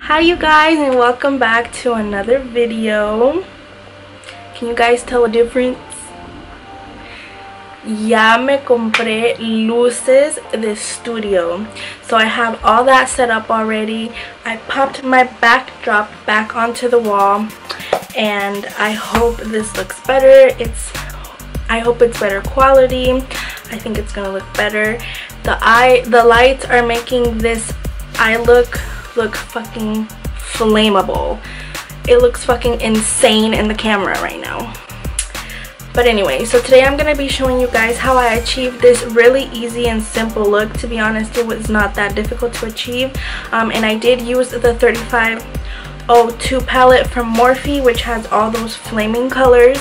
Hi you guys, and welcome back to another video. Can you guys tell a difference? Ya me compré luces de studio, so I have all that set up already. I popped my backdrop back onto the wall, and I hope this looks better. I hope it's better quality. I think it's gonna look better. The lights are making this eye look fucking flammable. It looks fucking insane in the camera right now. But anyway, so today I'm gonna be showing you guys how I achieved this really easy and simple look. To be honest, it was not that difficult to achieve, and I did use the 3502 palette from Morphe, which has all those flaming colors.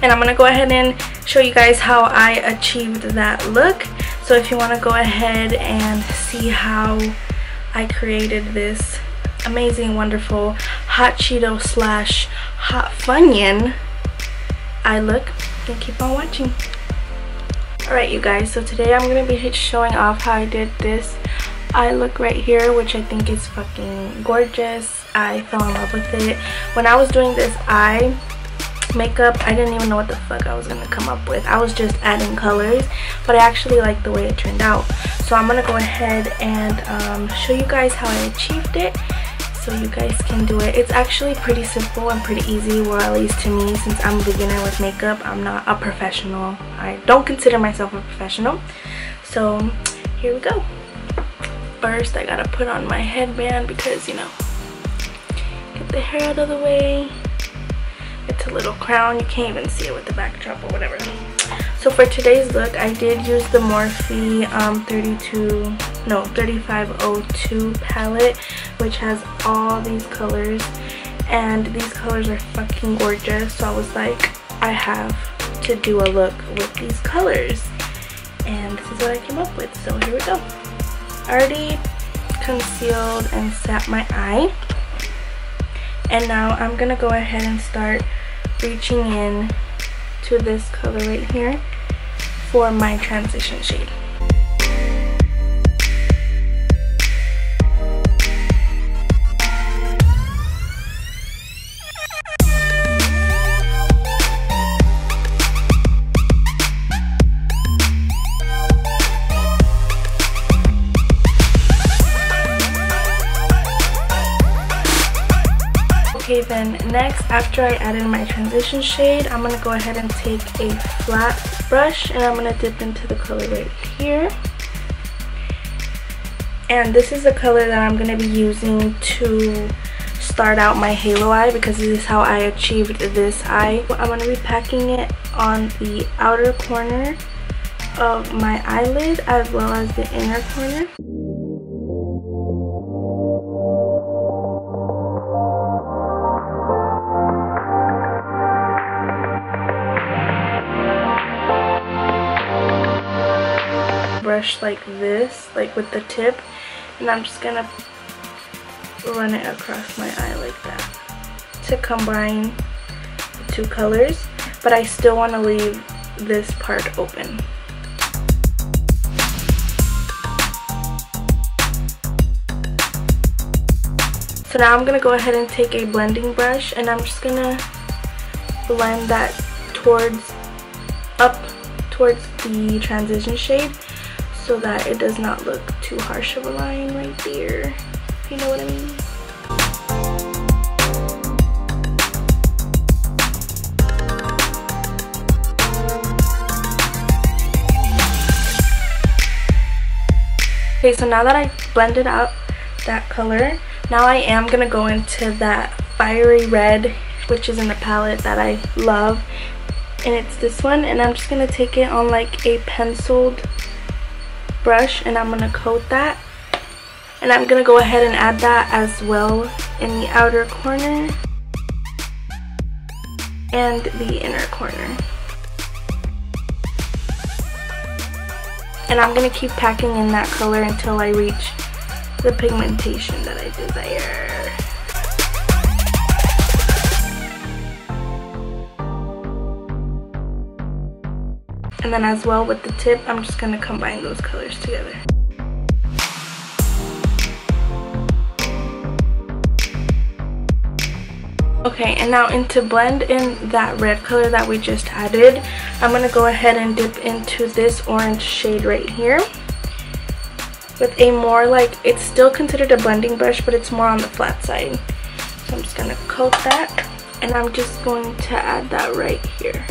And I'm gonna go ahead and show you guys how I achieved that look. So if you want to go ahead and see how I created this amazing, wonderful hot Cheeto slash hot Funyun eye look, then keep on watching. Alright you guys, so today I'm going to be showing off how I did this eye look right here, which I think is fucking gorgeous. I fell in love with it. When I was doing this eye makeup, I didn't even know what the fuck I was gonna come up with. I was just adding colors, but I actually like the way it turned out. So I'm gonna go ahead and show you guys how I achieved it so you guys can do it. It's actually pretty simple and pretty easy, well, at least to me, since I'm a beginner with makeup. I'm not a professional. I don't consider myself a professional. So here we go. First I gotta put on my headband because, you know, get the hair out of the way. It's a little crown, you can't even see it with the backdrop or whatever. So for today's look, I did use the Morphe 3502 palette, which has all these colors, and these colors are fucking gorgeous. So I was like, I have to do a look with these colors, and this is what I came up with. So here we go. Already concealed and set my eye, and now I'm gonna go ahead and start reaching in to this color right here for my transition shade. Okay, then next, after I added my transition shade, I'm going to go ahead and take a flat brush and I'm going to dip into the color right here. And this is the color that I'm going to be using to start out my halo eye, because this is how I achieved this eye. I'm going to be packing it on the outer corner of my eyelid as well as the inner corner. Brush like this, like with the tip, and I'm just gonna run it across my eye like that to combine the two colors, but I still want to leave this part open. So now I'm gonna go ahead and take a blending brush, and I'm just gonna blend that up towards the transition shade, so that it does not look too harsh of a line right there, if you know what I mean. Okay, so now that I blended out that color, now I am gonna go into that fiery red, which is in the palette that I love, and it's this one, and I'm just gonna take it on like a penciled brush, and I'm going to coat that, and I'm going to go ahead and add that as well in the outer corner and the inner corner. And I'm going to keep packing in that color until I reach the pigmentation that I desire. And then as well with the tip, I'm just going to combine those colors together. Okay, and now to blend in that red color that we just added, I'm going to go ahead and dip into this orange shade right here with a more like, it's still considered a blending brush, but it's more on the flat side. So I'm just going to coat that, and I'm just going to add that right here.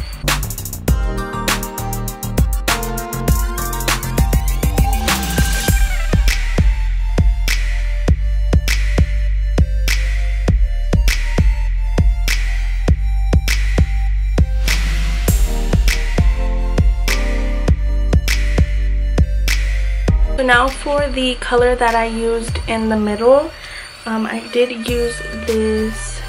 So now for the color that I used in the middle, I did use this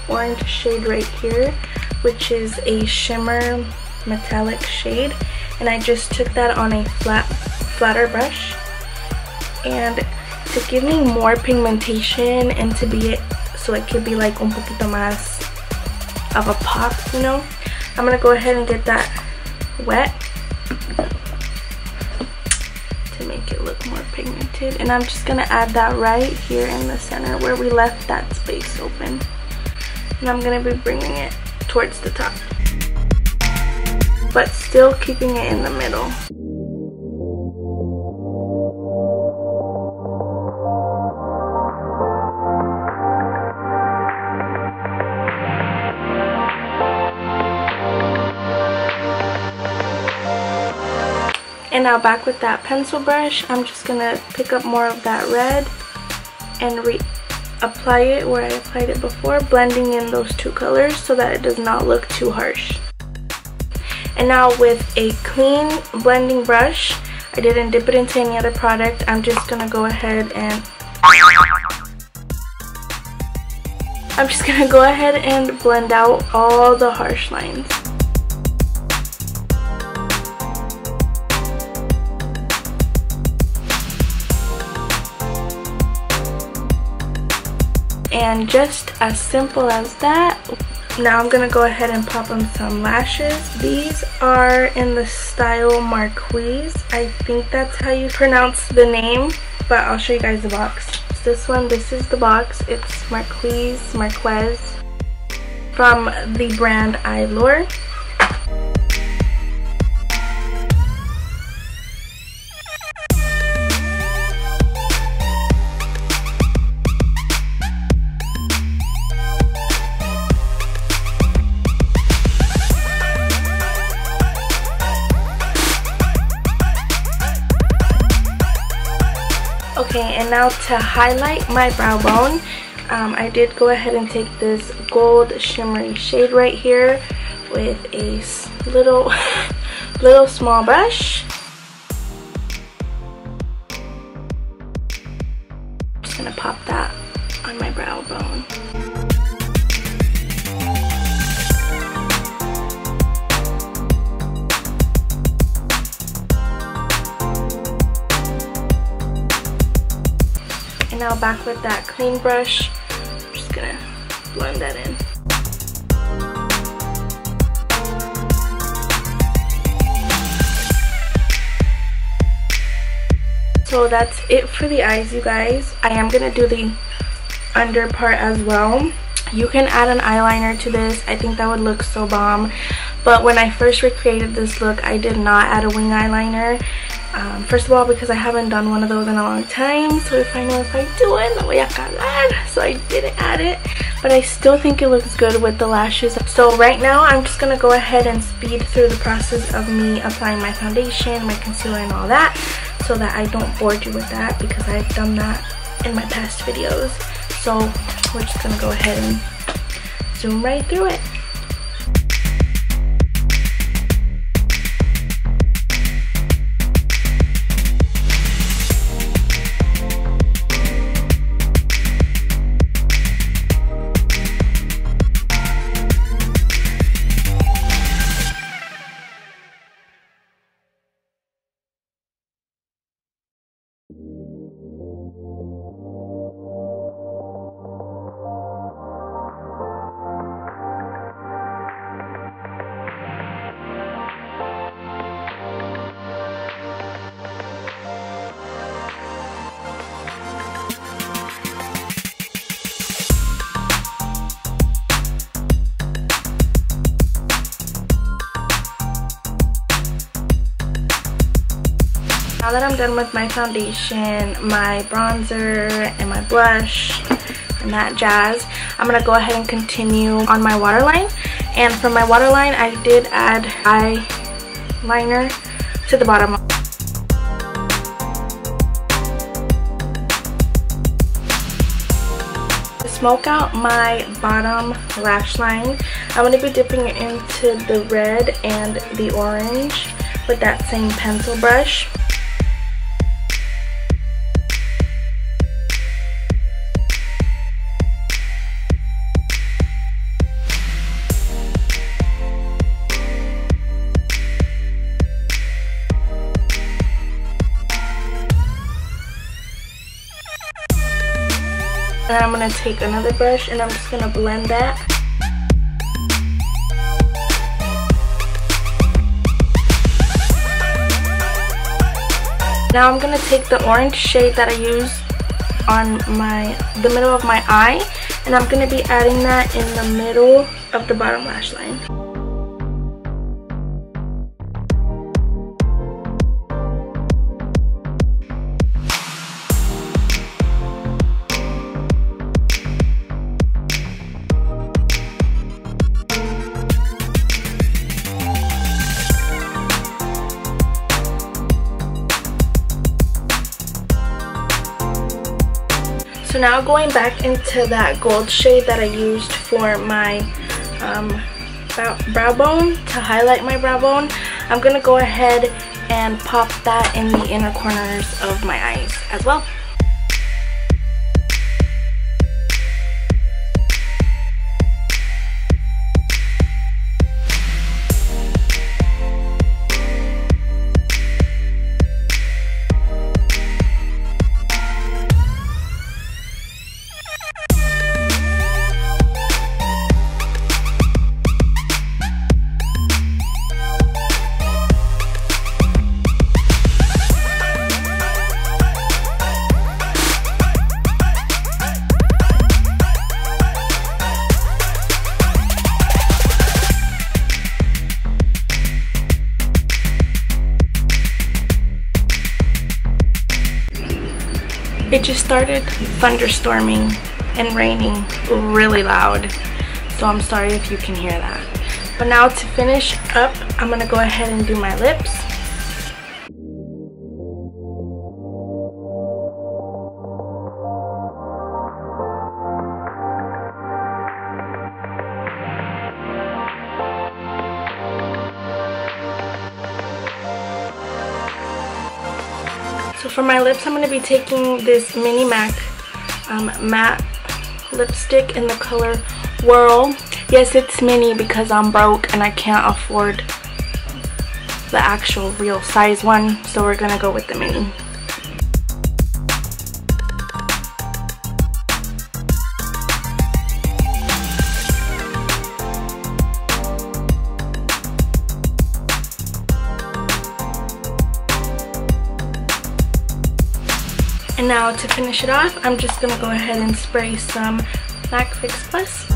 orange shade right here, which is a shimmer metallic shade, and I just took that on a flatter brush. And to give me more pigmentation and to be so it could be like un poquito más of a pop, you know, I'm gonna go ahead and get that wet to make it look more pigmented, and I'm just gonna add that right here in the center where we left that space open, and I'm gonna be bringing it towards the top, but still keeping it in the middle. And now back with that pencil brush, I'm just gonna pick up more of that red and reapply it where I applied it before, blending in those two colors so that it does not look too harsh. And now with a clean blending brush, I didn't dip it into any other product, I'm just gonna go ahead and blend out all the harsh lines. And just as simple as that, now I'm gonna go ahead and pop on some lashes. These are in the style Marquise. I think that's how you pronounce the name, but I'll show you guys the box. This one, this is the box. It's Marquise from the brand Allure. Okay, and now to highlight my brow bone, I did go ahead and take this gold shimmery shade right here with a little small brush. Just gonna pop that on my brow bone. Now back with that clean brush, I'm just gonna blend that in. So that's it for the eyes, you guys. I am gonna do the under part as well. You can add an eyeliner to this. I think that would look so bomb. But when I first recreated this look, I did not add a wing eyeliner. First of all, because I haven't done one of those in a long time, so if I know if I do it, la voy a cagar. So I didn't add it, but I still think it looks good with the lashes. So right now, I'm just gonna go ahead and speed through the process of me applying my foundation, my concealer, and all that, so that I don't bore you with that, because I've done that in my past videos. So we're just gonna go ahead and zoom right through it. now that I'm done with my foundation, my bronzer, and my blush, and that jazz, I'm going to go ahead and continue on my waterline. And for my waterline, I did add eyeliner to the bottom. To smoke out my bottom lash line, I'm going to be dipping it into the red and the orange with that same pencil brush. And then I'm going to take another brush and I'm just going to blend that. Now I'm going to take the orange shade that I used on the middle of my eye, and I'm going to be adding that in the middle of the bottom lash line. So now going back into that gold shade that I used for my brow bone, to highlight my brow bone, I'm going to go ahead and pop that in the inner corners of my eyes as well. It just started thunderstorming and raining really loud, so I'm sorry if you can hear that. But now to finish up, I'm gonna go ahead and do my lips. So for my lips, I'm going to be taking this Mini MAC matte lipstick in the color Whirl. Yes, it's mini because I'm broke and I can't afford the actual real size one, so we're going to go with the mini. And now to finish it off, I'm just going to go ahead and spray some MAC Fix Plus.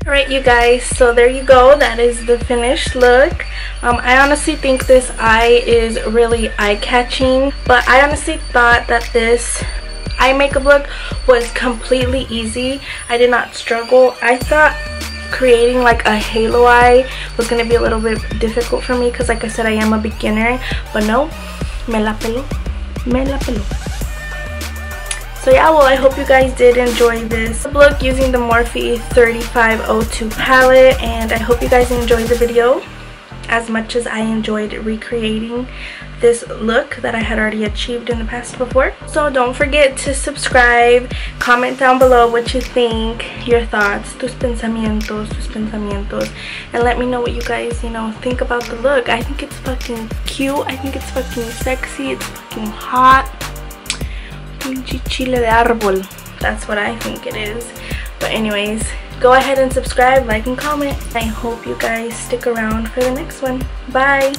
Alright you guys, so there you go. That is the finished look. I honestly think this eye is really eye-catching, but I honestly thought that this eye makeup look was completely easy. I did not struggle. I thought creating like a halo eye was going to be a little bit difficult for me because, like I said, I am a beginner, but no, me la peló. So yeah, well, I hope you guys did enjoy this look using the Morphe 3502 palette, and I hope you guys enjoyed the video as much as I enjoyed recreating this look that I had already achieved in the past before. So don't forget to subscribe, comment down below what you think, your thoughts, tus pensamientos, and let me know what you guys, think about the look. I think it's fucking cute, I think it's fucking sexy, it's fucking hot. Pinche chile de árbol, that's what I think it is. But anyways, go ahead and subscribe, like, and comment. I hope you guys stick around for the next one. Bye!